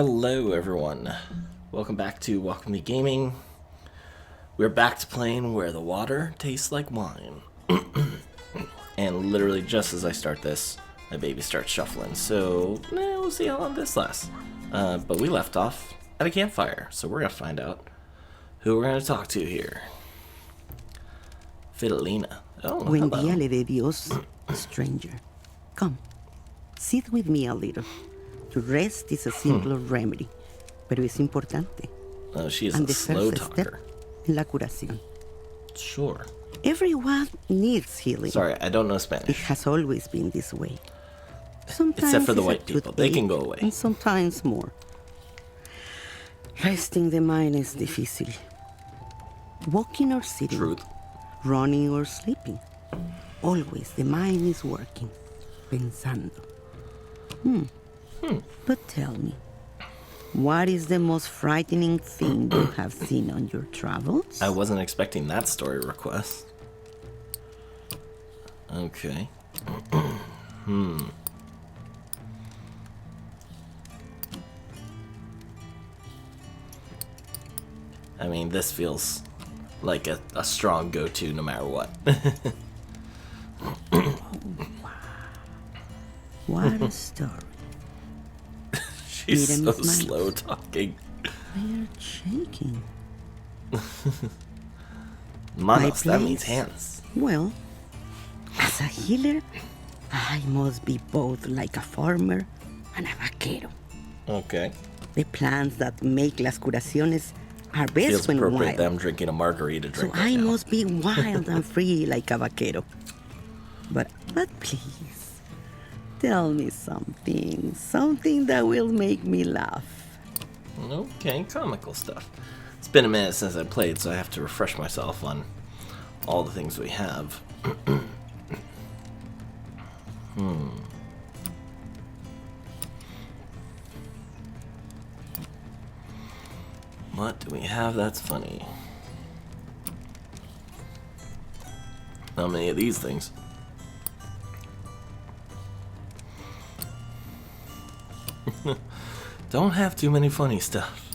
Hello everyone, welcome back to Welcome to Gaming. We're back to playing Where the Water Tastes Like Wine. And literally just as I start this, my baby starts shuffling, so we'll see how long this lasts. But we left off at a campfire, so we're gonna find out who we're gonna talk to here. Fidelina. Oh, Buen hello. día le de Dios, stranger. Come, sit with me a little. To rest is a simple remedy, pero es importante. Oh, she is And a the slow first talker. step en la curación. Sure. Everyone needs healing. Sorry, I don't know It Spanish. has always been this way. Sometimes Except for the it's a white people. They can go toothache, away. And sometimes more. Resting the mind is difícil. Walking or sitting. Truth. Running or sleeping. Always the mind is working. Pensando. But tell me, what is the most frightening thing you have seen on your travels? I wasn't expecting that story request. Okay. I mean, this feels like a strong go-to no matter what. What a story. She's so Miriam smiles. slow talking. They are shaking. Manos, My that means place. hands. Well, as a healer, I must be both like a farmer and a vaquero. Okay. The plants that make las curaciones are best Feels when appropriate wild. them drinking a margarita So drink I right now. must be wild and free like a vaquero. But please, tell me something that will make me laugh. Okay, comical stuff. It's been a minute since I played, so I have to refresh myself on all the things we have. What do we have that's funny? Not many of these things. Don't have too many funny stuff.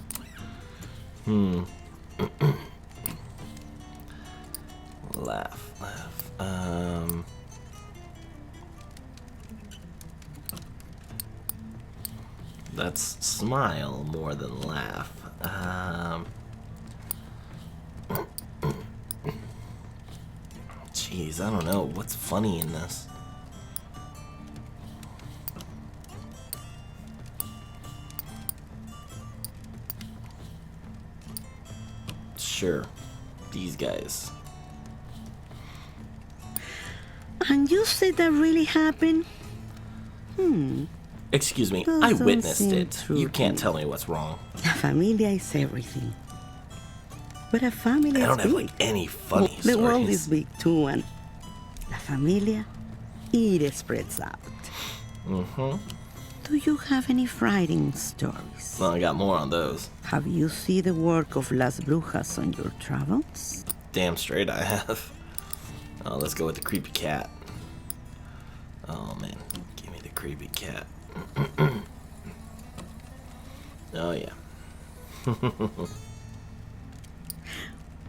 Laugh. That's smile more than laugh. Jeez, I don't know. What's funny in this? Sure. These guys. And you say that really happened? Excuse me, I Doesn't witnessed seem it. true You to can't me. tell me what's wrong. La familia is everything. But a family I is don't have big. like any funny The world is stories. big too, and la familia, it spreads out. Do you have any frightening stories? Well, I got more on those. Have you seen the work of las brujas on your travels? Damn straight I have. Oh, let's go with the creepy cat. Oh man, give me the creepy cat. Oh yeah.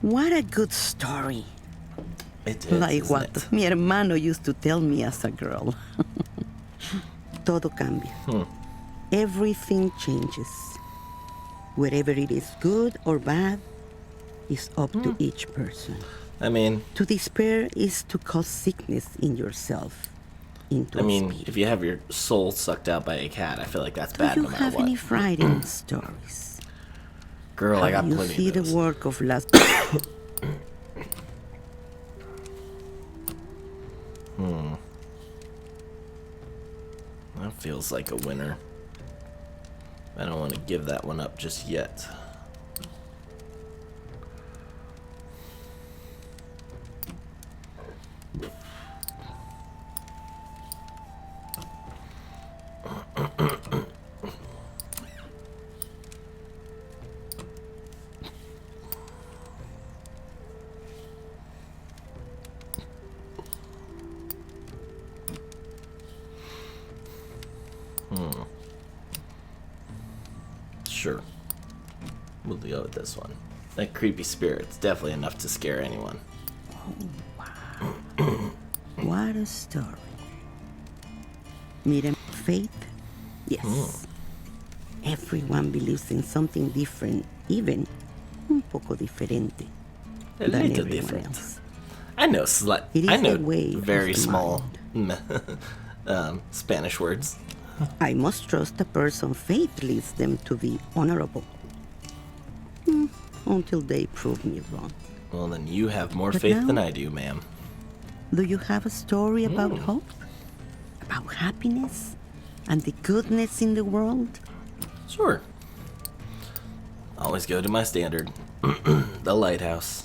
What a good story. It is, Like isn't what it? mi hermano used to tell me as a girl. Todo cambia. Everything changes. Whether it is good or bad is up to each person. I mean, To despair is to cause sickness in yourself. Into spirit. if you have your soul sucked out by a cat, I feel like that's Do bad you no matter have what. any frightening stories? Girl, I got Have you plenty see of the those. work of las... That feels like a winner. I don't want to give that one up just yet. Sure. We'll go with this one. That creepy spirit's definitely enough to scare anyone. Oh, wow. What a story. Mira, faith? Yes. Everyone believes in something different, even un poco diferente A than little everyone different. else. I know It is I know the way of very the small Spanish words. I must trust a person faith leads them to be honorable. Until they prove me wrong. Well, then you have more But faith now- than I do, ma'am. Do you have a story about hope? About happiness? And the goodness in the world? Sure. Always go to my standard. The lighthouse.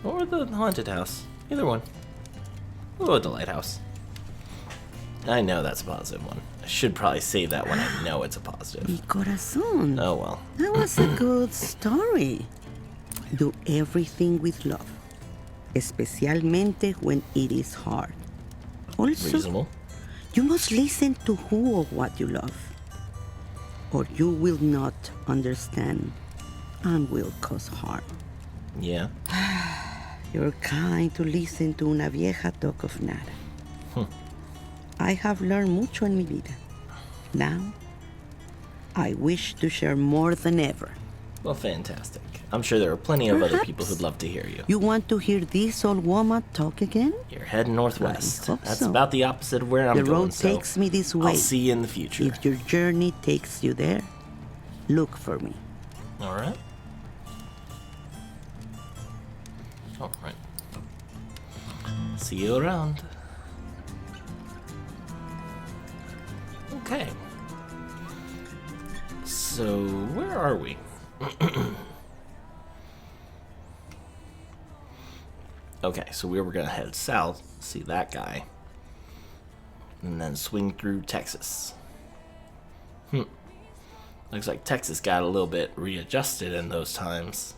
Or the haunted house. Either one. We'll go with the lighthouse. I know that's a positive one. I should probably save that when I know it's a positive. Mi corazón. Oh well. That was a good story. Do everything with love, especialmente when it is hard. Also, Reasonable. you must listen to who or what you love, or you will not understand and will cause harm. Yeah. You're kind to listen to una vieja talk of nada. I have learned mucho en mi vida. Now, I wish to share more than ever. Well, fantastic. I'm sure there are plenty of other people Perhaps. who'd love to hear you. You want to hear this old woman talk again? You're heading northwest. I hope That's so. about the opposite of where I'm The going. road So takes me this way. I'll see you in the future. If your journey takes you there, look for me. All right. All right. See you around. Okay. So, where are we? Okay, so we were gonna head south, see that guy, and then swing through Texas. Looks like Texas got a little bit readjusted in those times.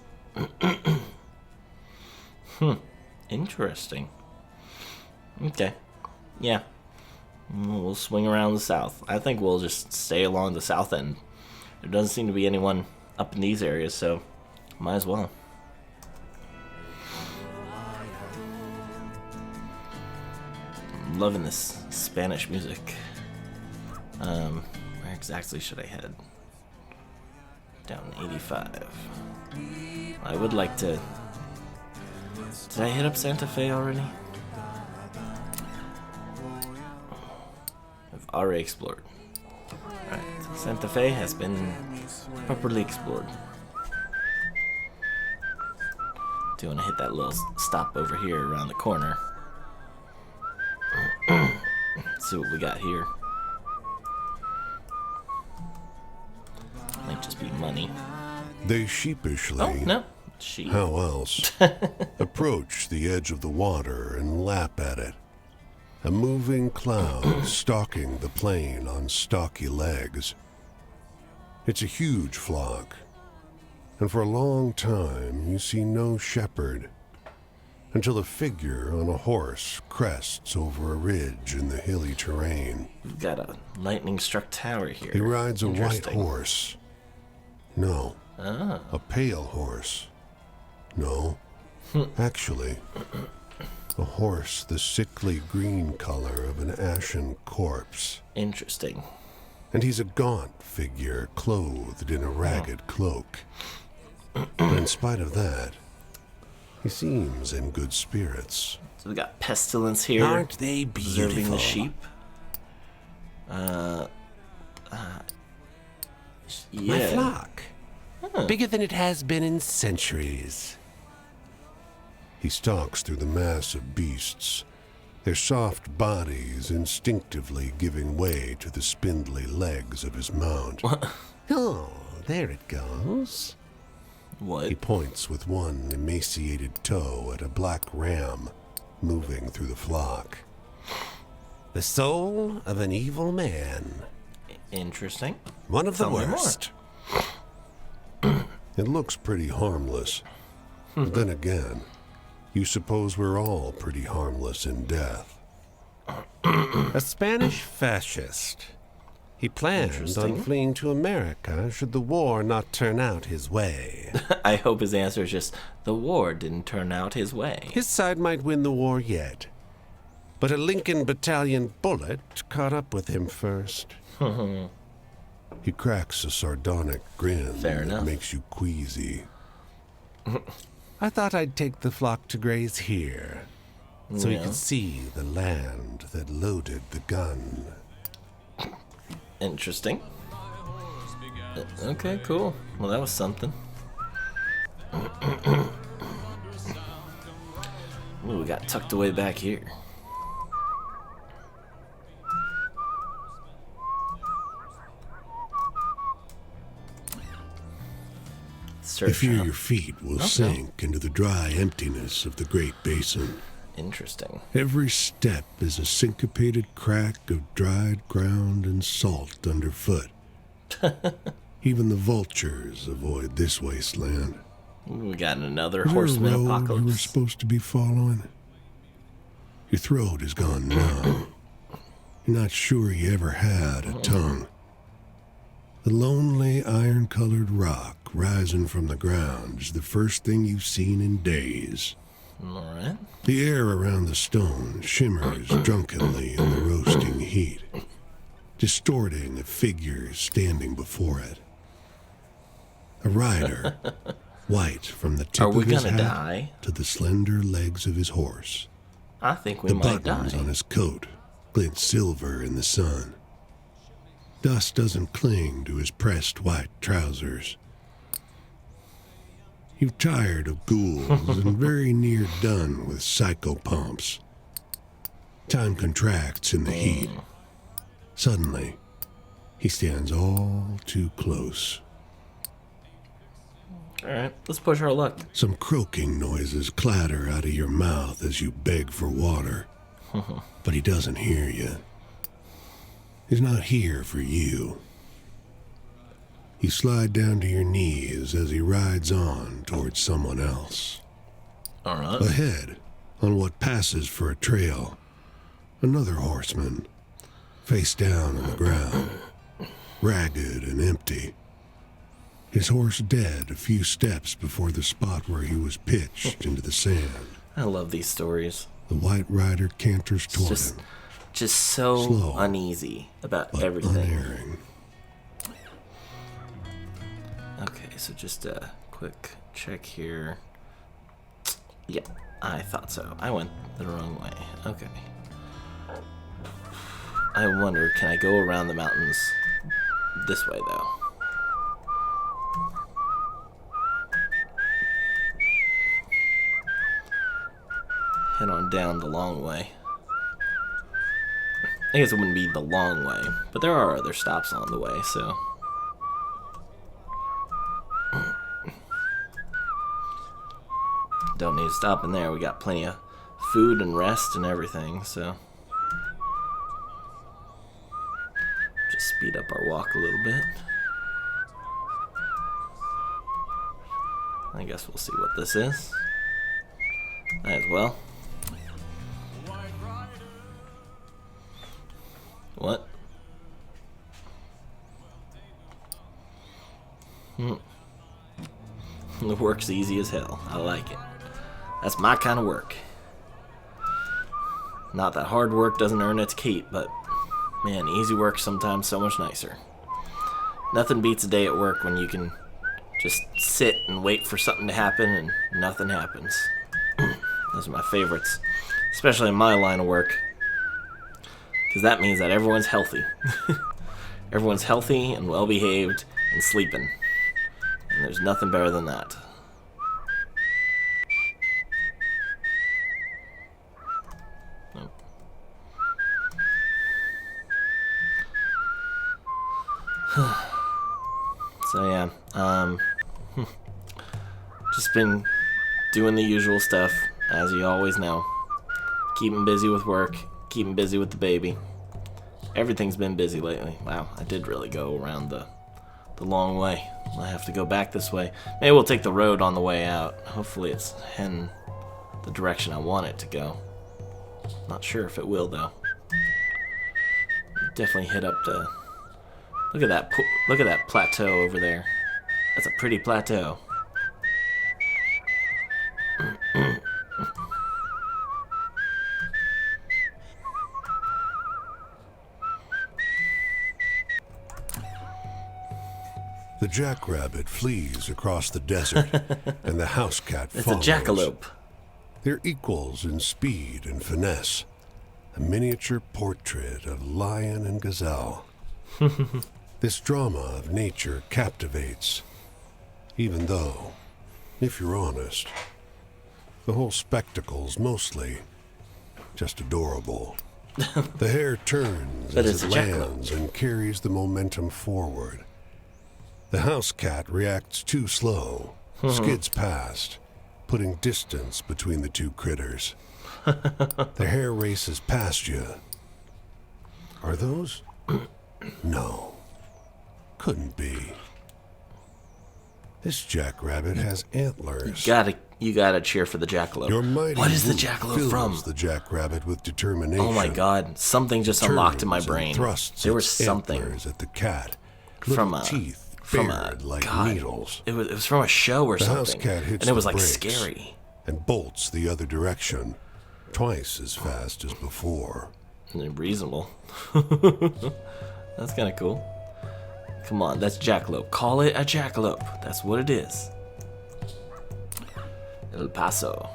Interesting. Okay. Yeah. We'll swing around the south. I think we'll just stay along the south end. There doesn't seem to be anyone up in these areas, so might as well. I'm loving this Spanish music. Where exactly should I head? Down 85. I would like to... Did I hit up Santa Fe already? I've already explored. Alright, Santa Fe has been properly explored. Do want to hit that little stop over here around the corner. See what we got here. Might just be money. They sheepishly, Oh, no. Sheep. how else, approach the edge of the water and lap at it. A moving cloud stalking the plain on stocky legs. It's a huge flock, and for a long time you see no shepherd, until a figure on a horse crests over a ridge in the hilly terrain. We've got a lightning-struck tower here. He rides a white Interesting. horse. No, a pale horse. No, actually, a horse the sickly green color of an ashen corpse. Interesting. And he's a gaunt figure clothed in a ragged cloak. But in spite of that, he seems in good spirits. So we got pestilence here. Aren't they Observing beautiful? the sheep. My Yeah. flock. Bigger than it has been in centuries. He stalks through the mass of beasts, their soft bodies instinctively giving way to the spindly legs of his mount. Oh, there it goes. What? He points with one emaciated toe at a black ram moving through the flock. The soul of an evil man. Interesting. One of the Tell me more. worst. It looks pretty harmless. But then again, you suppose we're all pretty harmless in death. A Spanish fascist. He planned on Interesting. fleeing to America should the war not turn out his way. I hope his answer is just, the war didn't turn out his way. His side might win the war yet, but a Lincoln Battalion bullet caught up with him first. He cracks a sardonic grin Fair that enough. makes you queasy. I thought I'd take the flock to graze here, so you Yeah. could see the land that loaded the gun. Interesting. Okay, cool. Well, that was something. Ooh, we got tucked away back here. I Search. fear Huh? your feet will Okay. sink into the dry emptiness of the Great Basin. Interesting. Every step is a syncopated crack of dried ground and salt underfoot. Even the vultures avoid this wasteland. Ooh, we got another Is there a horseman road you were apocalypse. supposed to be following? Your throat is gone numb. You're not sure you ever had a tongue. The lonely iron-colored rock rising from the ground is the first thing you've seen in days. Alright. The air around the stone shimmers drunkenly in the roasting heat, distorting the figures standing before it. A rider, white from the tip Are we of his gonna hat die? to the slender legs of his horse. I think we The might buttons die. on his coat glint silver in the sun. Dust doesn't cling to his pressed white trousers. You're tired of ghouls and very near done with psychopomps. Time contracts in the heat. Suddenly, he stands all too close. Alright, let's push our luck. Some croaking noises clatter out of your mouth as you beg for water. But he doesn't hear you. He's not here for you. You slide down to your knees as he rides on towards someone else. Alright. Ahead, on what passes for a trail, another horseman, face down on the ground, ragged and empty. His horse dead a few steps before the spot where he was pitched into the sand. I love these stories. The white rider canters It's toward just, him, just so Slow, uneasy about but everything. unerring. Okay, so just a quick check here. Yep, I thought so. I went the wrong way. Okay. I wonder, can I go around the mountains this way, though? Head on down the long way. I guess it wouldn't be the long way, but there are other stops on the way, so... Don't need to stop in there. We got plenty of food and rest and everything, so... Just speed up our walk a little bit. I guess we'll see what this is. Might as well. What? The work's easy as hell. I like it. That's my kind of work. Not that hard work doesn't earn its keep, but man, easy work's sometimes so much nicer. Nothing beats a day at work when you can just sit and wait for something to happen and nothing happens. Those are my favorites, especially in my line of work, because that means that everyone's healthy. Everyone's healthy and well behaved and sleeping, and there's nothing better than that. Nope. So yeah, just been doing the usual stuff, as you always know. Keeping busy with work, keeping busy with the baby. Everything's been busy lately. Wow, I did really go around the long way. I have to go back this way. Maybe we'll take the road on the way out. Hopefully it's heading the direction I want it to go. Not sure if it will, though. Definitely hit up Look at that. Look at that plateau over there. That's a pretty plateau. The jackrabbit flees across the desert, and the house cat It's follows. a jackalope. They're equals in speed and finesse. A miniature portrait of lion and gazelle. This drama of nature captivates, even though, if you're honest, the whole spectacle's mostly just adorable. The hare turns But as it's it a jackalope. lands and carries the momentum forward. The house cat reacts too slow, skids past, putting distance between the two critters. The hare races past you. Are those? No. Couldn't be. This jackrabbit has antlers. You gotta cheer for the jackalope. Your mighty What is the whoop jackalope fills from? the jackrabbit with determination. Oh my god, something just unlocked in my Turns and brain. thrusts There was its something antlers at the cat. from Little a teeth from a bared like god. needles. It was from a show or The house something, cat hits and it was the like brakes scary. and bolts the other direction, twice as fast as before. Reasonable. That's kind of cool. Come on, that's jackalope. Call it a jackalope. That's what it is. El Paso.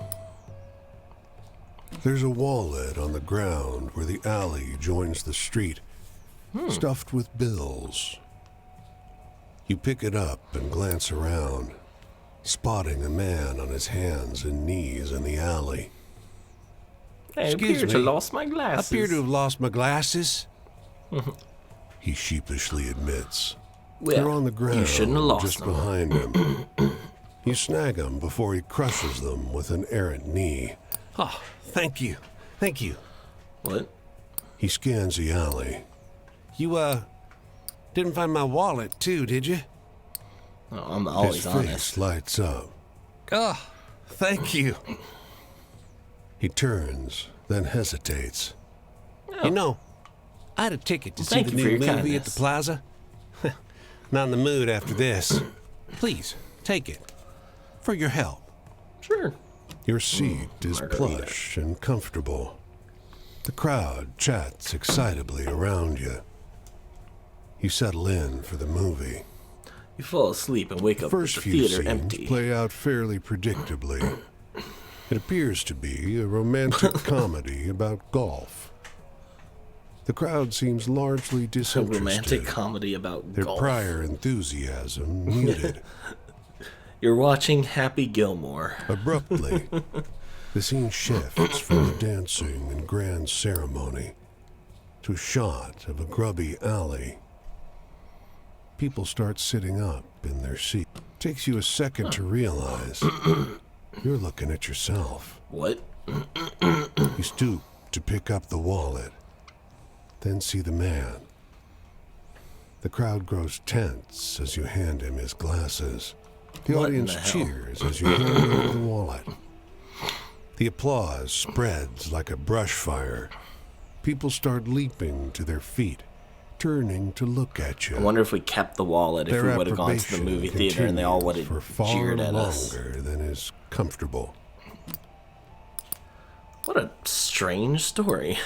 There's a wallet on the ground where the alley joins the street, stuffed with bills. You pick it up and glance around, spotting a man on his hands and knees in the alley. I Excuse appear to me. lost my glasses. have lost my glasses. He sheepishly admits. Well, They're on the ground you shouldn't have lost just them. behind him. You snag him before he crushes them with an errant knee. Oh, thank you. Thank you. What? He scans the alley. You, didn't find my wallet, too, did you? Oh, I'm always His honest. face lights up. Oh, thank you. He turns, then hesitates. You know, I had a ticket to see Thank the you for new your movie at kindness. the plaza. Not in the mood after this. Please, take it. For your help. Sure. Your seat is margarita. plush and comfortable. The crowd chats excitably around you. You settle in for the movie. You fall asleep and wake up First with the few theater scenes empty. play out fairly predictably. It appears to be a romantic comedy about golf. The crowd seems largely A disinterested. romantic comedy about Their golf. prior enthusiasm muted. You're watching Happy Gilmore. Abruptly, the scene shifts from the dancing and grand ceremony to a shot of a grubby alley. People start sitting up in their seat. Takes you a second to realize you're looking at yourself. What? You stoop to pick up the wallet, then see the man. The crowd grows tense as you hand him his glasses. The What in audience the hell? cheers as you hand over the wallet. The applause spreads like a brush fire. People start leaping to their feet, turning to look at you. I wonder if we kept the wallet, if Their we would have gone to the approbation movie theater and they all would continues have for far jeered at us. longer than is comfortable. What a strange story.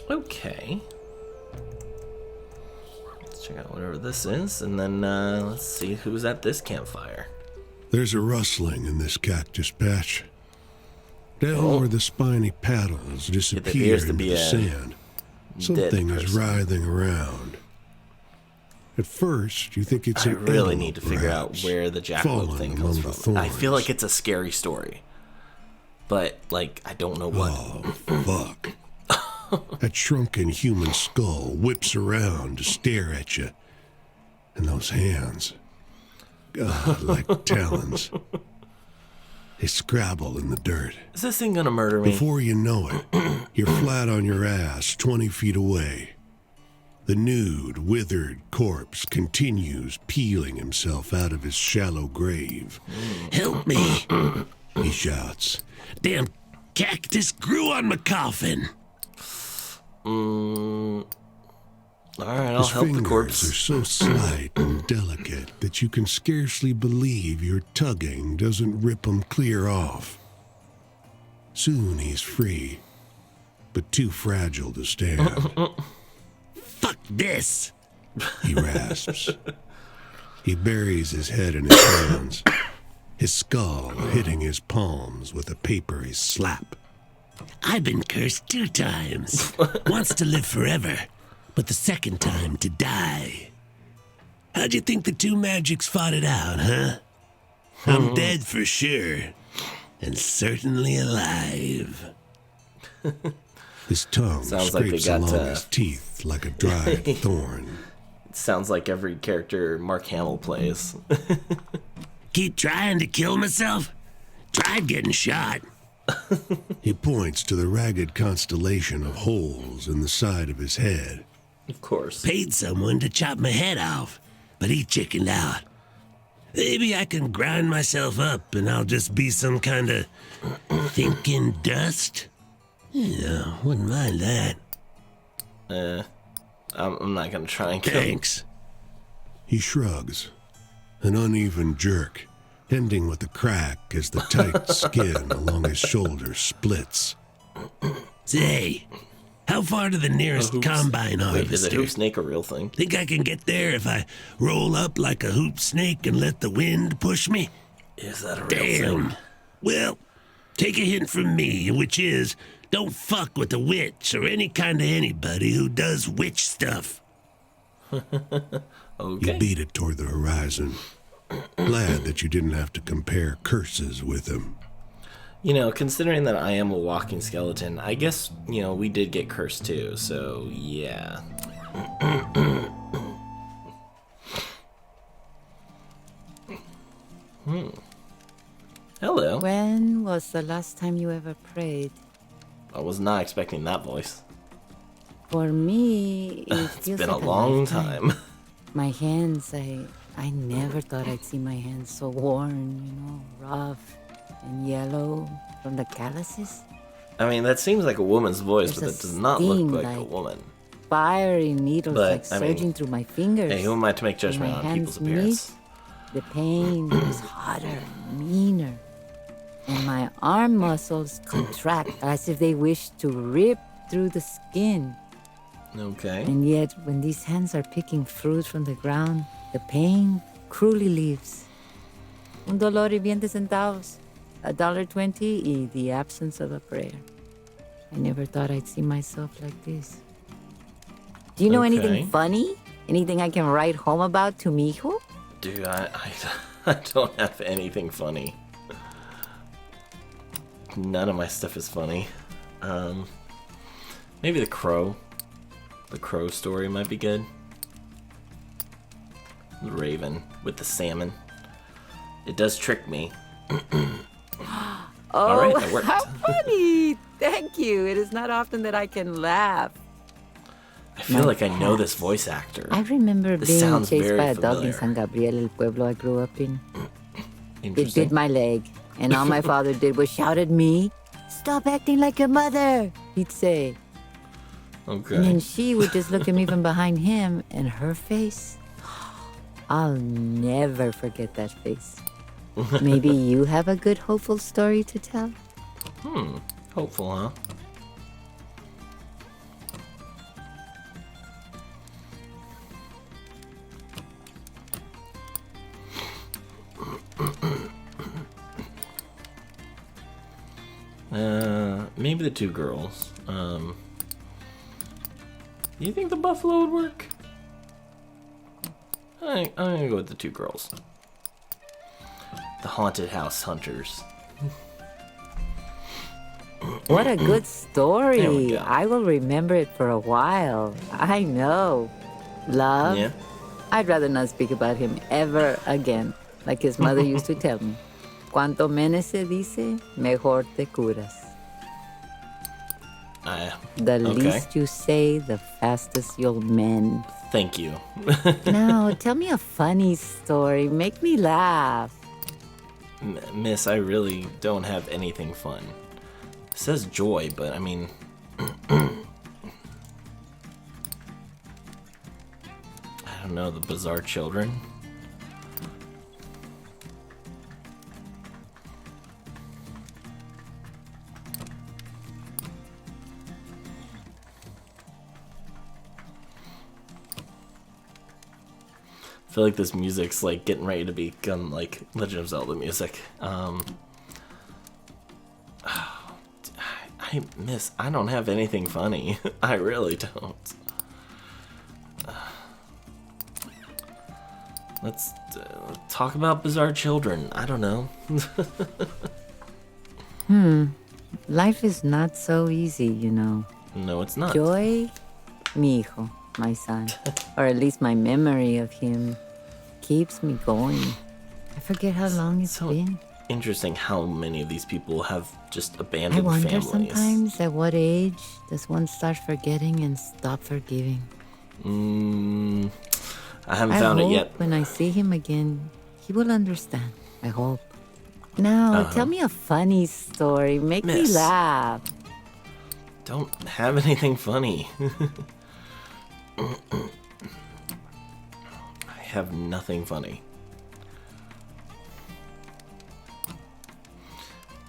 Okay. Let's check out whatever this is, and then let's see who's at this campfire. There's a rustling in this cactus patch. Down where the spiny paddles disappear appears to into be the a sand, something is person. writhing around. At first, you think it's I an really animal, need to figure out perhaps, where the jackalope fallen thing among comes the from. I feel like thorns. it's a scary story, but like I don't know what. Oh, fuck. That shrunken human skull whips around to stare at you. And those hands, God, like talons. They scrabble in the dirt. Is this thing gonna murder me? Before you know it, you're flat on your ass 20 feet away. The nude, withered corpse continues peeling himself out of his shallow grave. Help me. He shouts. Damn cactus grew on my coffin. Alright, I'll His help the fingers corpse. are so slight and delicate that you can scarcely believe your tugging doesn't rip him clear off. Soon he's free, but too fragile to stand. Fuck this! He rasps. He buries his head in his hands, his skull hitting his palms with a papery slap. I've been cursed 2 times. Once to live forever, but the second time to die. How'd you think the 2 magics fought it out, huh? I'm dead for sure, and certainly alive. His tongue Sounds like they scrapes got, along his teeth like a dried thorn. It sounds like every character Mark Hamill plays. Keep trying to kill myself? Tried getting shot. He points to the ragged constellation of holes in the side of his head. Of course. Paid someone to chop my head off, but he chickened out. Maybe I can grind myself up and I'll just be some kind of thinking dust? Yeah, wouldn't mind that. I'm not gonna try and kill him. Thanks. He shrugs, an uneven jerk, ending with a crack as the tight skin along his shoulder splits. Say, how far to the nearest combine Wait, is a harvester? hoop snake a real thing? Think I can get there if I roll up like a hoop snake and let the wind push me? Is that a real Damn. thing? Well, take a hint from me, which is, don't fuck with a witch or any kind of anybody who does witch stuff. You Okay. beat it toward the horizon, glad that you didn't have to compare curses with him. You know, considering that I am a walking skeleton, I guess, you know, we did get cursed too, so yeah. Hello. When was the last time you ever prayed? I was not expecting that voice. For me, it It's feels been like a long lifetime. time. My hands, I never thought I'd see my hands so worn, rough and yellow from the calluses. I mean, that seems like a woman's voice, but There's that a does not look sting, like a like- woman. Fiery needles But, like I mean, surging through my fingers. Hey, who am I to make judgment my on hands people's appearance? The pain is hotter, meaner. And my arm muscles contract as if they wish to rip through the skin. Okay. And yet, when these hands are picking fruit from the ground, the pain cruelly leaves. Un dolor y 20 centavos. $1.20 y the absence of a prayer. I never thought I'd see myself like this. Do you know Okay. anything funny? Anything I can write home about to mi hijo? Dude, I don't have anything funny. None of my stuff is funny. Maybe the crow. The crow story might be good. The raven with the salmon. It does trick me. Oh, All right, that worked. how funny! Thank you. It is not often that I can laugh. I feel like I know this voice actor. I remember This being sounds chased very by a dog in familiar. San Gabriel, el pueblo I grew up in. It Interesting. bit my leg, and all my father did was shout at me, "Stop acting like your mother," he'd say. Okay. And then she would just look at me from behind him, and her face, I'll never forget that face. Maybe you have a good, hopeful story to tell? Hopeful, huh? Maybe the 2 girls. You think the buffalo would work? I'm gonna go with the 2 girls. The haunted house hunters. What a good There we story. go. I will remember it for a while. I know. Love? Yeah. I'd rather not speak about him ever again, like his mother used to tell me. Cuanto menos se dice, mejor te curas. The Okay. least you say, the fastest you'll mend. Thank you. Now, tell me a funny story. Make me laugh. Miss, I really don't have anything fun. It says joy, but I mean... don't know, the Bizarre Children. I feel like this music's like getting ready to become like Legend of Zelda music. I don't have anything funny. I really don't. Let's talk about Bizarre Children. I don't know. Life is not so easy, you know. No, it's not. Joy, mi hijo, my son, or at least my memory of him, keeps me going. I forget how long it's So been. interesting how many of these people have just I abandoned wonder families. sometimes at what age does one start forgetting and stop forgiving. I haven't I found hope it yet. when I see him again, he will understand. I hope. Now, tell me a funny story. Make me Miss. laugh. Don't have anything funny. I have nothing funny.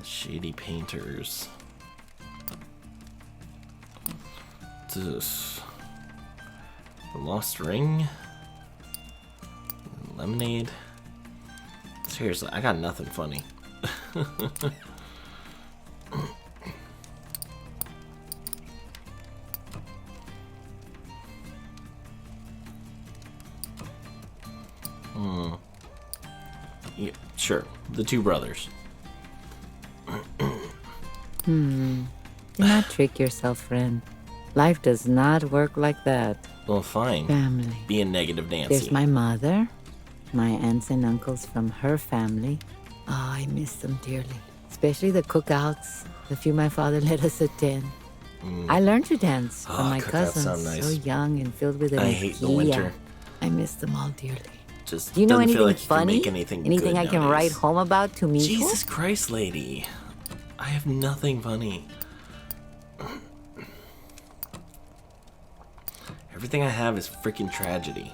Shady painters. This. The Lost Ring. Lemonade. Seriously, I got nothing funny. Yeah, sure. The two brothers. Do not trick yourself, friend. Life does not work like that. Well, fine. Family. Be a negative Nancy. There's my mother, my aunts and uncles from her family. Oh, I miss them dearly. Especially the cookouts, the few my father let us attend. I learned to dance from my cookouts sound cousins, nice. so young and filled with energy. I hate the winter. I miss them all dearly. Just Do you know doesn't anything feel like you can funny? make anything good I can nowadays. write home about to me? Jesus Christ, lady. I have nothing funny. Everything I have is freaking tragedy.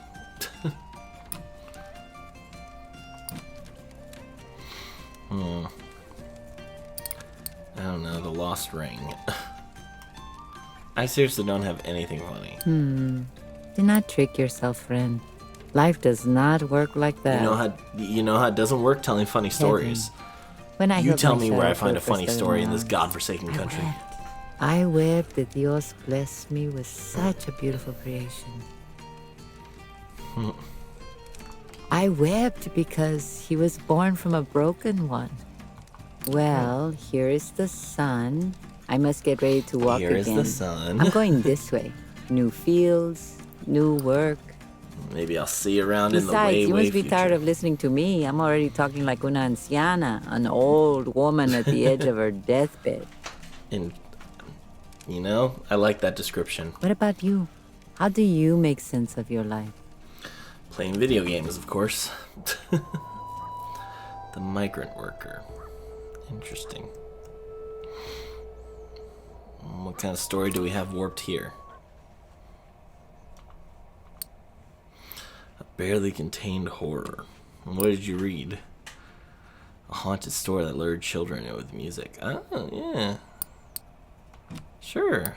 I don't know, the Lost Ring. I seriously don't have anything funny. Do not trick yourself, friend. Life does not work like that. You know how it doesn't work telling funny stories. When I You healed tell me where I myself find for a the funny first story in time this around, godforsaken country. I wept that Dios blessed me with such a beautiful creation. I wept because he was born from a broken one. Well, here is the sun. I must get ready to walk Here again. is the sun. I'm going this way. New fields, new work. Maybe I'll see you around in the Besides, way, you way must be future. tired of listening to me. I'm already talking like una anciana, an old woman at the edge of her deathbed. And, you know, I like that description. What about you? How do you make sense of your life? Playing video games, of course. The migrant worker. Interesting. What kind of story do we have warped here? A barely contained horror. What did you read? A haunted story that lured children in with music. Oh, yeah. Sure.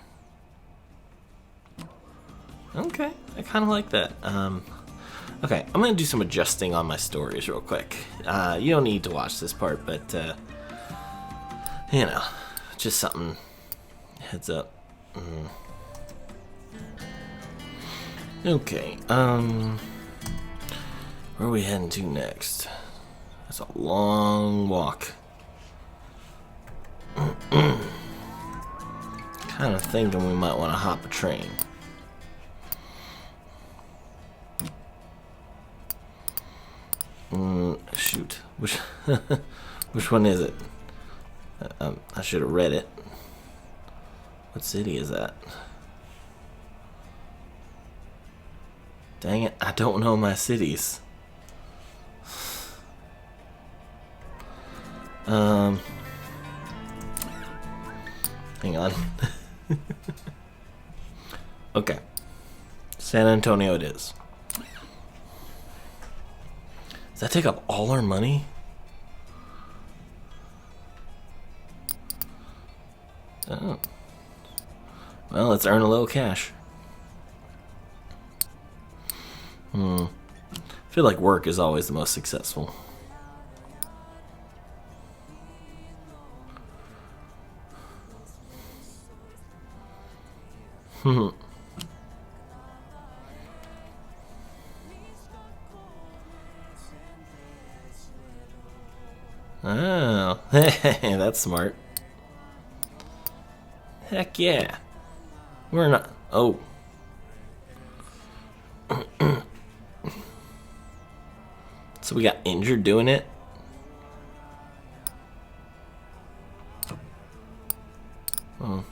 Okay, I kind of like that. Okay, I'm gonna do some adjusting on my stories real quick. You don't need to watch this part, but you know, just something. Heads up. Okay. Where are we heading to next? That's a long walk. Kind of thinking we might want to hop a train. Shoot. Which one is it? I should have read it. What city is that? Dang it, I don't know my cities. Hang on. Okay. San Antonio it is. Does that take up all our money? Oh. Well, let's earn a little cash. I feel like work is always the most successful. Oh, hey, that's smart. Heck yeah. We're not. Oh. So we got injured doing it? Oh.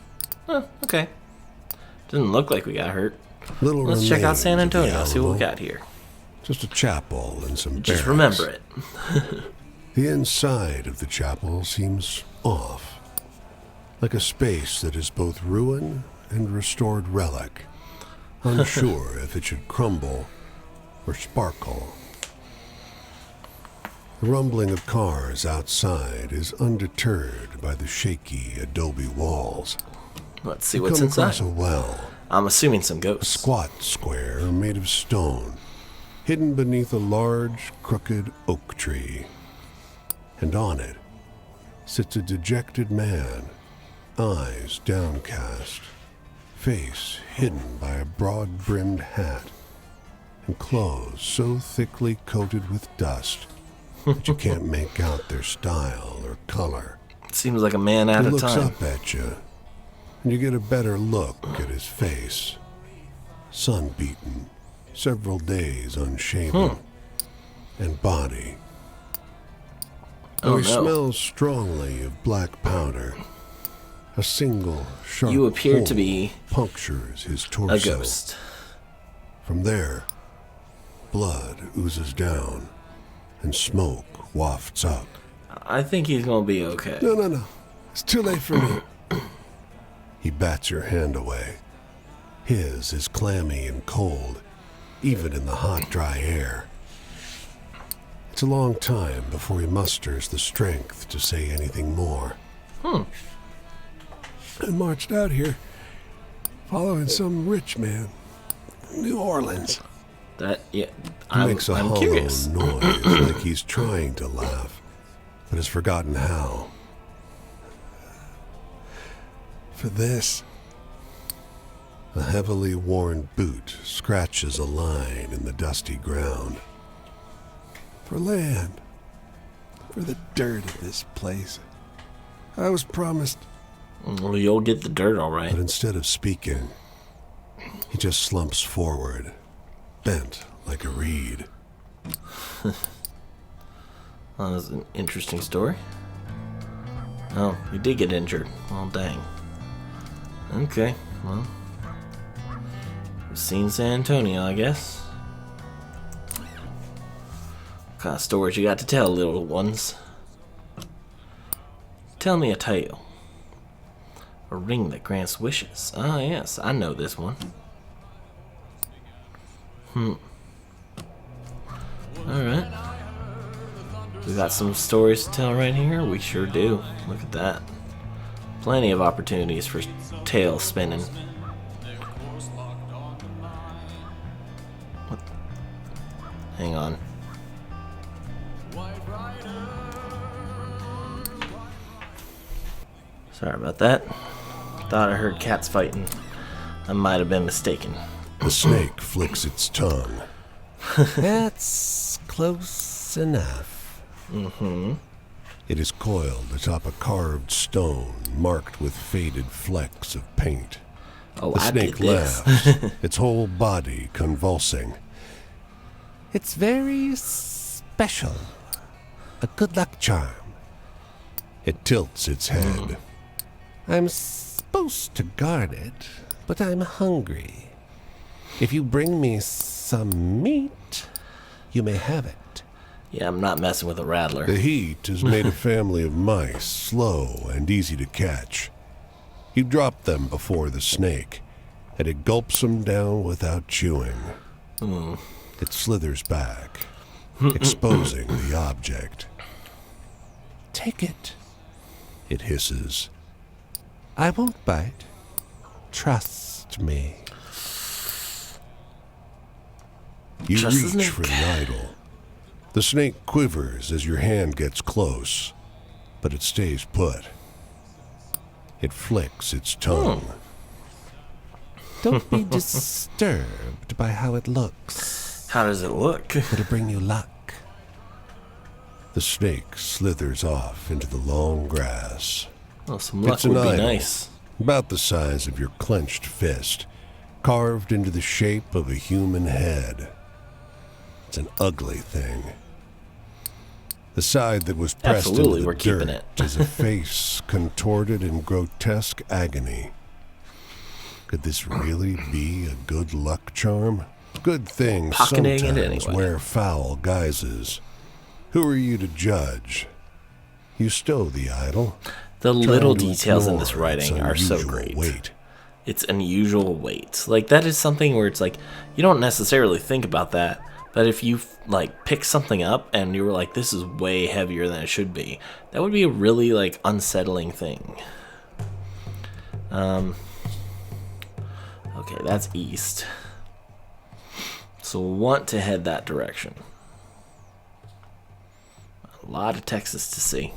Oh, okay. Didn't look like we got hurt. Little Let's check out remains San of the Antonio, see what we Alamo. got here. Just a chapel and some Just barracks. remember it. The inside of the chapel seems off, like a space that is both ruin and restored relic, unsure if it should crumble or sparkle. The rumbling of cars outside is undeterred by the shaky adobe walls. Let's see You what's come inside. across a well, I'm assuming some a ghosts. squat square made of stone, hidden beneath a large, crooked oak tree. And on it sits a dejected man, eyes downcast, face hidden by a broad-brimmed hat, and clothes so thickly coated with dust that you can't make out their style or color. Seems like a man at He a looks time. up at you, and you get a better look at his face. Sun-beaten, several days unshaven, and body. Oh, He no. smells strongly of black powder. A single sharp You appear hole to be punctures his torso. a ghost. From there, blood oozes down, and smoke wafts up. I think he's gonna be okay. No. It's too late for me. He bats your hand away. His is clammy and cold, even in the hot, dry air. It's a long time before he musters the strength to say anything more. I marched out here following some rich man from New Orleans. That, yeah. He makes a I'm hollow curious. noise like he's trying to laugh, but has forgotten how. For this, a heavily worn boot scratches a line in the dusty ground. For land, for the dirt of this place. I was promised, Well, you'll get the dirt all but right. instead of speaking, he just slumps forward, bent like a reed. That was an interesting story. Oh, you did get injured. Well, dang. Okay, well. We've seen San Antonio, I guess. What kind of stories you got to tell, little ones? Tell me a tale. A ring that grants wishes. Ah, yes, I know this one. Alright. We got some stories to tell right here. We sure do. Look at that. Plenty of opportunities for tale spinning. What? Hang on. Sorry about that. Thought I heard cats fighting. I might have been mistaken. The snake flicks its tongue. That's close enough. It is coiled atop a carved stone marked with faded flecks of paint. Oh, The I did snake this. laughs, its whole body convulsing. It's very special. A good luck charm. It tilts its head. I'm supposed to guard it, but I'm hungry. If you bring me some meat, you may have it. Yeah, I'm not messing with a rattler. The heat has made a family of mice slow and easy to catch. You drop them before the snake, and it gulps them down without chewing. It slithers back, exposing the object. "Take it," it hisses. "I won't bite. Trust me." You Trust the reach snake. for the idol. The snake quivers as your hand gets close, but it stays put. It flicks its tongue. "Don't be disturbed by how it looks. How does it look? It'll bring you luck." The snake slithers off into the long grass. Well, some luck It's an would be idol, nice. about the size of your clenched fist, carved into the shape of a human head. It's an ugly thing. The side that was pressed Absolutely, into we're the keeping dirt it. is a face contorted in grotesque agony. Could this really be a good luck charm? Good things Pocketing it sometimes anyway. wear foul guises. Who are you to judge? You stow the idol. The trying little to details in ignore this its writing are so unusual great. weight. It's unusual weight. Like, that is something where it's like, you don't necessarily think about that, but if you, like, pick something up and you were like, this is way heavier than it should be, that would be a really, like, unsettling thing. Okay, that's east. So we'll want to head that direction. A lot of Texas to see.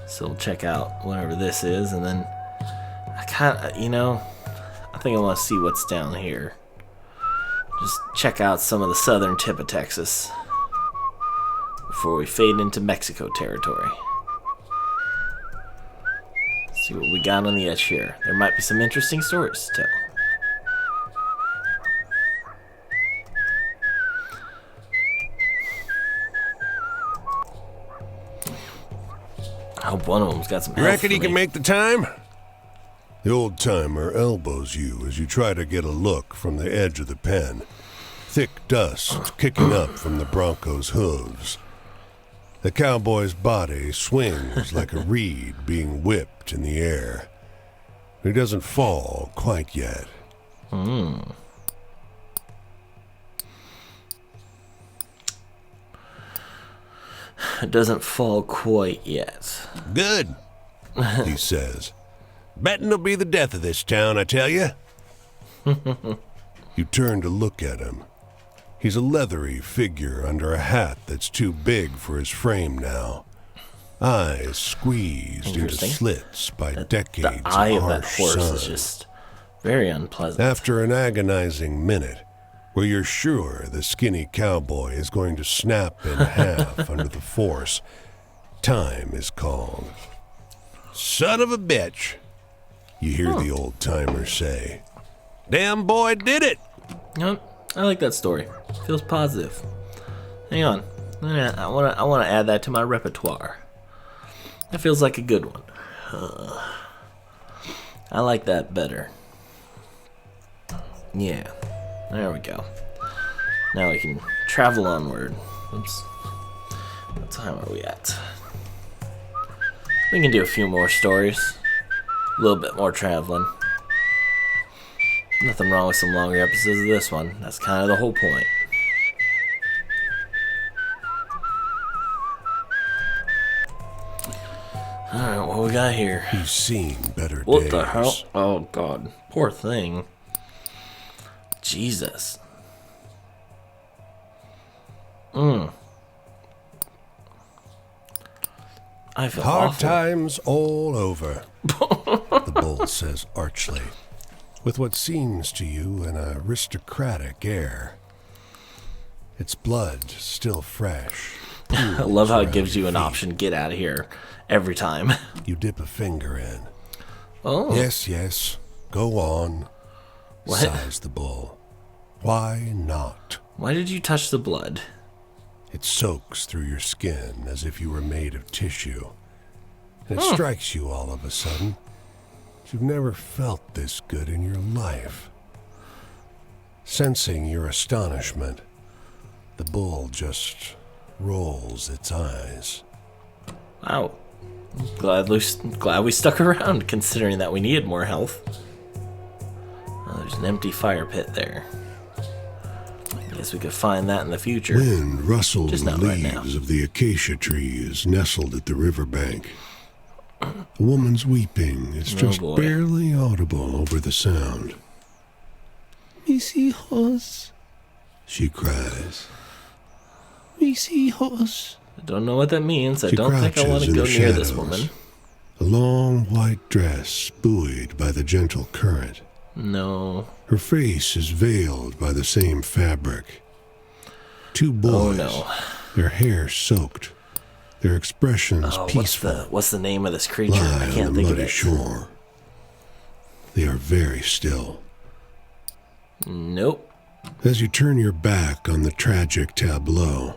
So we'll check out whatever this is, and then I think I want to see what's down here. Just check out some of the southern tip of Texas before we fade into Mexico territory. See what we got on the edge here. There might be some interesting stories to tell. I hope one of them's got some You health reckon for you can me. make the time? The old timer elbows you as you try to get a look from the edge of the pen. Thick dust kicking up from the bronco's hooves. The cowboy's body swings like a reed being whipped in the air. He doesn't fall quite yet. It doesn't fall quite yet. "Good," he says. "Betting it'll be the death of this town, I tell you." You turn to look at him. He's a leathery figure under a hat that's too big for his frame now. Eyes squeezed into Interesting. slits by decades The eye of of that harsh horse sun. is just very unpleasant. After an agonizing minute, where you're sure the skinny cowboy is going to snap in half under the force, time is called. "Son of a bitch," you hear the old timer say. "Damn boy did it." I like that story. Feels positive. Hang on. I want to add that to my repertoire. That feels like a good one. I like that better. Yeah. There we go. Now we can travel onward. Oops. What time are we at? We can do a few more stories. A little bit more traveling. Nothing wrong with some longer episodes of this one. That's kind of the whole point. Alright, what we got here? He's seen better What days. the hell? Oh god. Poor thing. Jesus. I feel Hard awful. times all over, the bull says archly, with what seems to you an aristocratic air. Its blood still fresh. I love how it around gives you your an feet. option get out of here every time. You dip a finger in. Oh. Yes, yes, go on, What? sighs the bull. Why not? Why did you touch the blood? It soaks through your skin as if you were made of tissue. And it strikes you all of a sudden. You've never felt this good in your life. Sensing your astonishment, the bull just rolls its eyes. Wow. Glad we stuck around, considering that we needed more health. Oh, there's an empty fire pit there. Guess we could find that in the future. Wind rustled Just the not right now. leaves of the acacia trees nestled at the riverbank. A woman's weeping is just boy. barely audible over the sound. Mis hijos, She cries. mis hijos. I don't know what that means. I She don't think I want crouches to in go the near this shadows. woman. A long white dress buoyed by the gentle current. No. Her face is veiled by the same fabric. Two boys, no. their hair soaked, their expressions Oh, peaceful, what's the name of this creature? lie I on can't the think of muddy it. shore. They are very still. Nope. As you turn your back on the tragic tableau,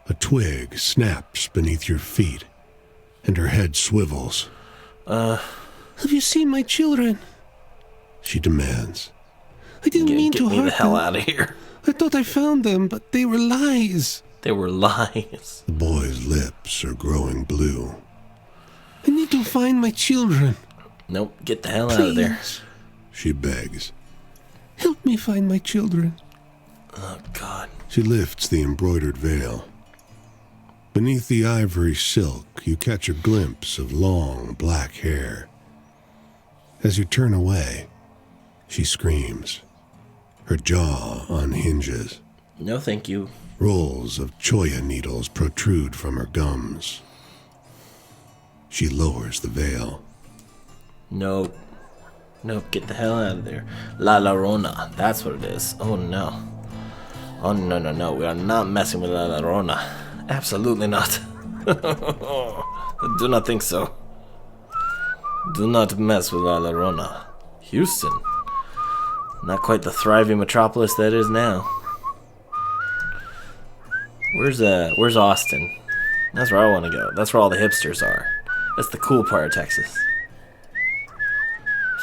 a twig snaps beneath your feet, and her head swivels. Have you seen my children? She demands. I didn't mean Get to me hurt the hell them. out of here. I thought I found them, but they were lies. They were lies. The boy's lips are growing blue. I need to find my children. Nope. Get the hell out of there. Please, She begs. help me find my children. Oh, God. She lifts the embroidered veil. Beneath the ivory silk, you catch a glimpse of long black hair. As you turn away, she screams. Her jaw unhinges. No, thank you. Rolls of choya needles protrude from her gums. She lowers the veil. Nope. Nope. Get the hell out of there. La Llorona. That's what it is. Oh, no. Oh, no, no, no. We are not messing with La Llorona. Absolutely not. I do not think so. Do not mess with La Llorona. Houston. Not quite the thriving metropolis that is now. Where's Austin? That's where I want to go. That's where all the hipsters are. That's the cool part of Texas.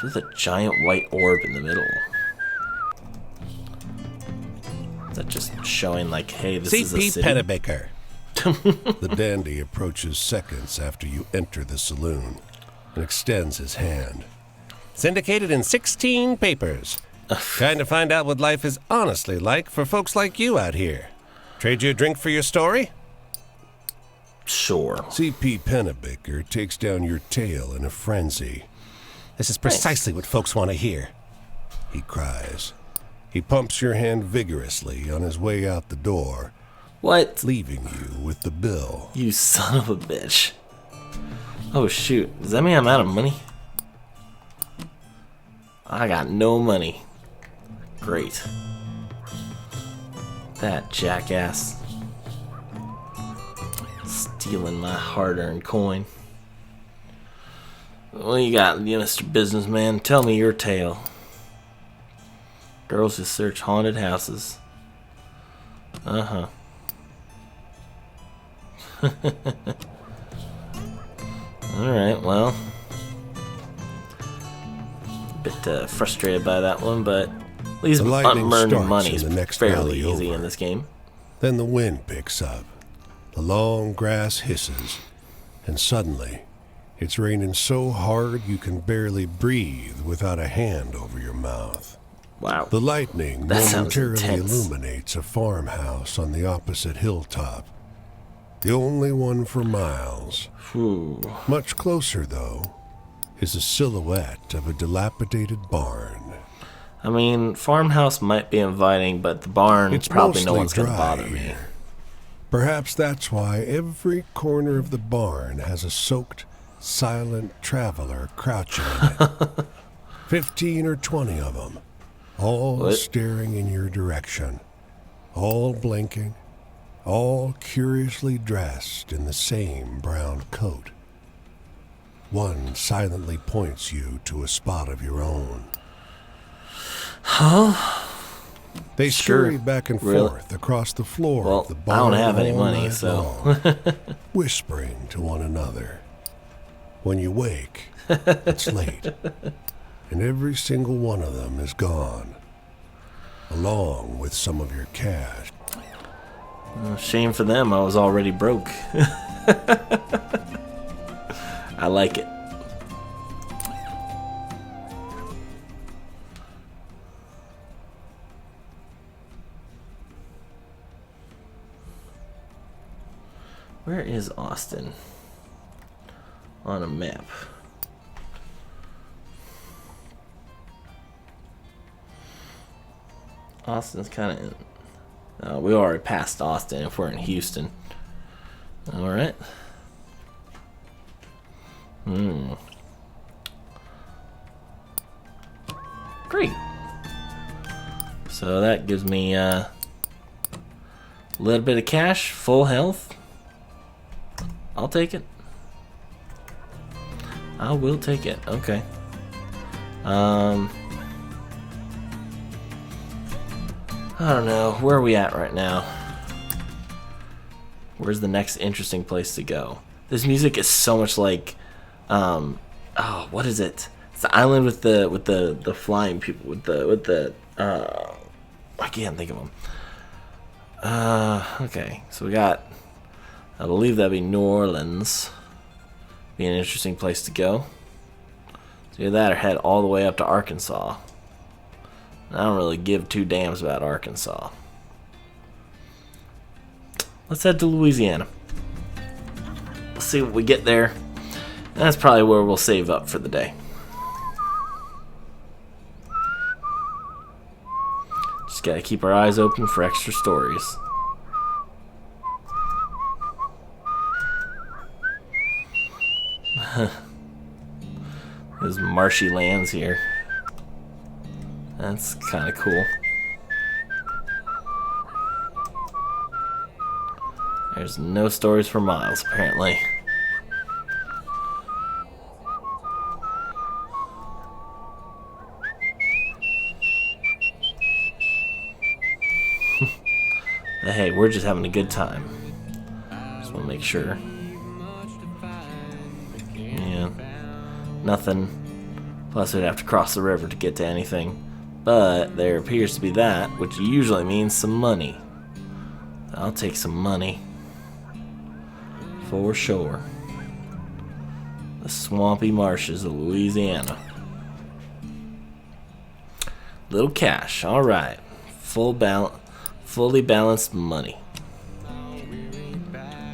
There's a giant white orb in the middle. Is that just showing like, hey, this is a C.P. city? Pennebaker. The dandy approaches seconds after you enter the saloon and extends his hand. Syndicated in 16 papers. Trying to find out what life is honestly like for folks like you out here. Trade you a drink for your story? Sure. C.P. Pennebaker takes down your tail in a frenzy. This is precisely what folks want to hear. He cries. He pumps your hand vigorously on his way out the door, What? leaving you with the bill. You son of a bitch. Oh shoot. Does that mean I'm out of money? I got no money. Great. That jackass. Stealing my hard-earned coin. What you got, you Mr. Businessman? Tell me your tale. Girls who search haunted houses. Uh-huh. Alright, well. A bit frustrated by that one, but at least The lightning unearned starts money in is the next fairly alley easy over. in this game. Then the wind picks up. The long grass hisses, and suddenly, it's raining so hard you can barely breathe without a hand over your mouth. Wow. The lightning That sounds momentarily intense. illuminates a farmhouse on the opposite hilltop. The only one for miles. Whew. Much closer, though, is a silhouette of a dilapidated barn. I mean, farmhouse might be inviting, but the barn, It's probably no mostly one's gonna dry bother me. here. Perhaps that's why every corner of the barn has a soaked, silent traveler crouching in it. 15 or 20 of them, all What? staring in your direction, all blinking, all curiously dressed in the same brown coat. One silently points you to a spot of your own. They Sure. scurry back and Really? forth across the floor Well, of the I barn. don't have any all money, night so. long, whispering to one another. When you wake, it's late, and every single one of them is gone, along with some of your cash. Shame for them, I was already broke. I like it. Where is Austin? On a map. Austin's kind of in... we already passed Austin if we're in Houston. Alright. Great. So that gives me a little bit of cash, full health. I'll take it. I will take it. Okay. I don't know. Where are we at right now? Where's the next interesting place to go? This music is so much like, oh, what is it? It's the island with the flying people with the I can't think of them. Okay, so we got, I believe that'd be New Orleans. Be an interesting place to go. So either that or head all the way up to Arkansas. I don't really give two damns about Arkansas. Let's head to Louisiana. Let's see what we get there. And that's probably where we'll save up for the day. Just gotta keep our eyes open for extra stories. There's marshy lands here. That's kind of cool. There's no stories for miles, apparently. But hey, we're just having a good time. Just want to make sure. Yeah. Nothing. Plus, we'd have to cross the river to get to anything. But there appears to be that, which usually means some money. I'll take some money. For sure. The swampy marshes of Louisiana. Little cash, alright. Fully balanced money.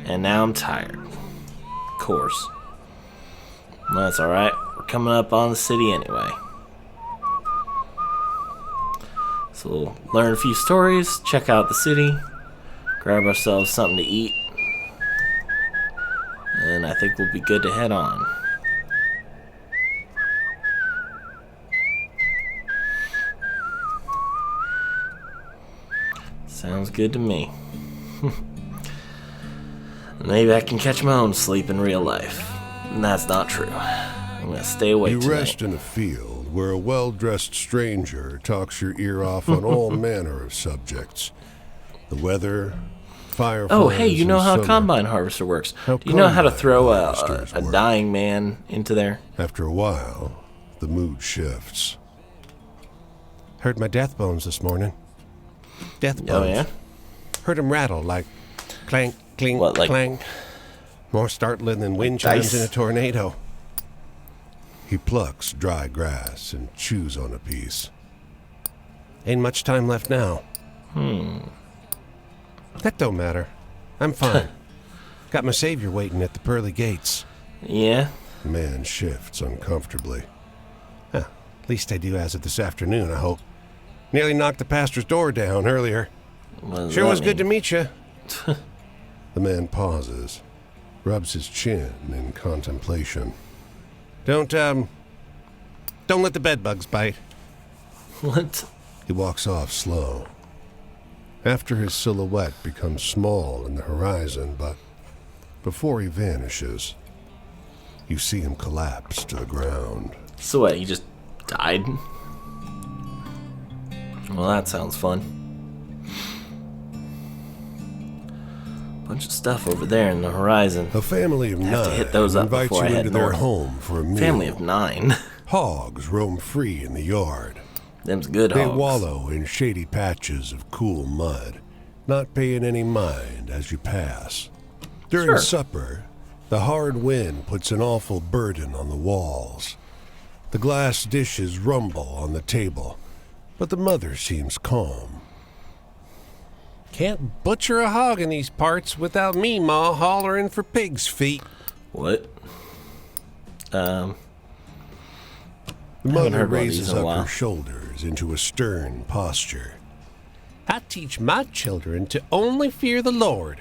And now I'm tired. Of course. Well, that's alright. We're coming up on the city anyway. So we'll learn a few stories, check out the city, grab ourselves something to eat, and I think we'll be good to head on. Sounds good to me. Maybe I can catch my own sleep in real life. And that's not true. I'm gonna stay awake You tonight. rest in a field where a well-dressed stranger talks your ear off on all manner of subjects. The weather, fireflies. Oh, hey, you know in how a summer. combine harvester works. How Do you know how to combine throw harvesters a work. dying man into there? After a while, the mood shifts. Heard my death bones this morning. Death bones. Oh, yeah? Heard them rattle like clank, clink, What, like- clank. More startling than wind dice? chimes in a tornado. He plucks dry grass and chews on a piece. Ain't much time left now. That don't matter. I'm fine. Got my savior waiting at the pearly gates. Yeah? The man shifts uncomfortably. Huh, at least I do as of this afternoon, I hope. Nearly knocked the pastor's door down earlier. What does Sure that was good to mean? meet you. The man pauses, rubs his chin in contemplation. Don't let the bedbugs bite. What? He walks off slow. After his silhouette becomes small in the horizon, but before he vanishes, you see him collapse to the ground. So what, he just died? Well, that sounds fun. Bunch of stuff over there in the horizon. A family of Have to nine hit those up invites before you I head into their north. home for a meal. Family of 9. Hogs roam free in the yard. Them's good They hogs. wallow in shady patches of cool mud, not paying any mind as you pass. During Sure. supper, the hard wind puts an awful burden on the walls. The glass dishes rumble on the table, but the mother seems calm. Can't butcher a hog in these parts without me, Ma, hollering for pig's feet. What? The haven't mother heard one of these raises in a up while. her shoulders into a stern posture. I teach my children to only fear the Lord.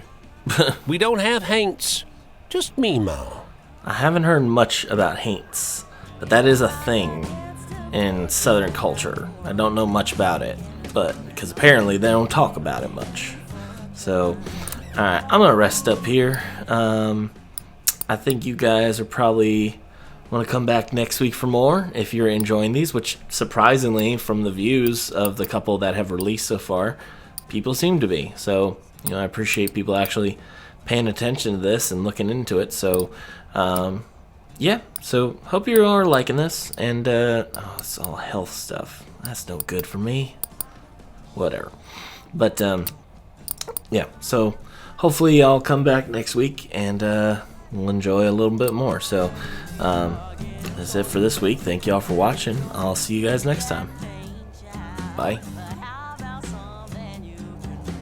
We don't have haints, just me, Ma. I haven't heard much about haints, but that is a thing in Southern culture. I don't know much about it, but because apparently they don't talk about it much. So, alright, I'm gonna rest up here. I think you guys are probably want to come back next week for more if you're enjoying these, which surprisingly, from the views of the couple that have released so far, people seem to be. So, I appreciate people actually paying attention to this and looking into it. So, yeah, so hope you all are liking this. And, it's all health stuff. That's no good for me. Whatever. But, yeah, so hopefully y'all come back next week and we'll enjoy a little bit more. So, that's it for this week. Thank y'all for watching. I'll see you guys next time. Bye.